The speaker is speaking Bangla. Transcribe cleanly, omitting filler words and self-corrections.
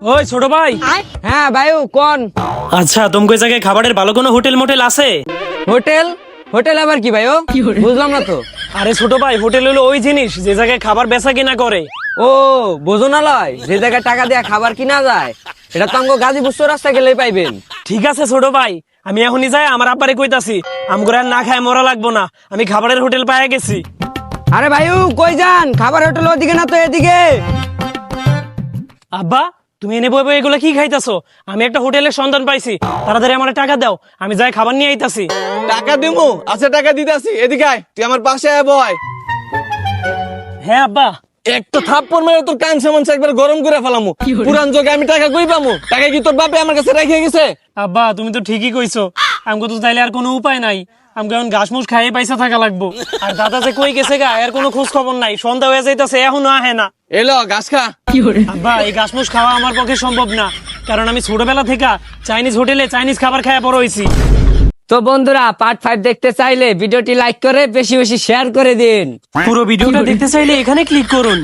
ওই ছোট ভাই। হ্যাঁ ভাইও কোন? আচ্ছা তোমাকে ওই জায়গায় খাবারের ভালো কোনো হোটেল মোটেল আছে? হোটেল? হোটেল আবার কি ভাইও? বুঝলাম না তো। আরে ছোট ভাই, হোটেল হলো ওই জিনিস যে জায়গায় খাবার বেচা কিনা করে। ও ভোজনালয়, যে জায়গায় টাকা দিয়ে খাবার কিনা যায়, এটা তো আমগো গাজীপুর রাস্তা গেলেই পাইবেন। ঠিক আছে ছোট ভাই, আমি এখনই যাই আমার আব্বারে কইতাছি আমগো আর না খায় মরা লাগবো না, আমি খাবারের হোটেল পাইয়া গেছি। আরে ভাইও কই যান? খাবার হোটেল ওদিকে না তো এদিকে। আব্বা তুমি এনে বই বই এগুলো কি খাইতাছো? আমি একটা হোটেলের সন্ধান পাইছি, তাড়াতাড়ি আমার টাকা দাও, আমি যাই খাবার নিয়ে আইতাছি। টাকা দিমু? আচ্ছা টাকা দিতাছি, এদিকে আয়, তুই আমার পাশে আয় বয়। হ্যাঁ আব্বা। একটা থাপ্পড় মেরে তোর কান সামান একবার গরম করে ফেলামু। পুরান যোগে আমি টাকা কই পামু? টাকা কি তোর বাপে আমার কাছে রেখে গেছে? আব্বা তুমি তো ঠিকই কইছো, আমগো তো তাইলে আর কোনো উপায় নাই, আমগো এখন ঘাস মুস খাইয়ে পয়সা থাকা লাগবো। আর দাদা যে কই গেছে গা এর কোনো খোঁজ খবর নাই, সন্ধ্যা হয়ে যাইতাছে এখনো আহে না। এলো ঘাস খা। আব্বা এই ঘাস মুস খাওয়া আমার পক্ষে সম্ভব না, কারণ আমি ছোটবেলা থেকে চাইনিজ হোটেলে চাইনিজ খাবার খাইয়া বড় হইছি। তো বন্ধুরা, পার্ট 5 দেখতে চাইলে ভিডিওটি লাইক করে বেশি বেশি শেয়ার করে দিন। পুরো ভিডিওটা দেখতে চাইলে এখানে ক্লিক করুন।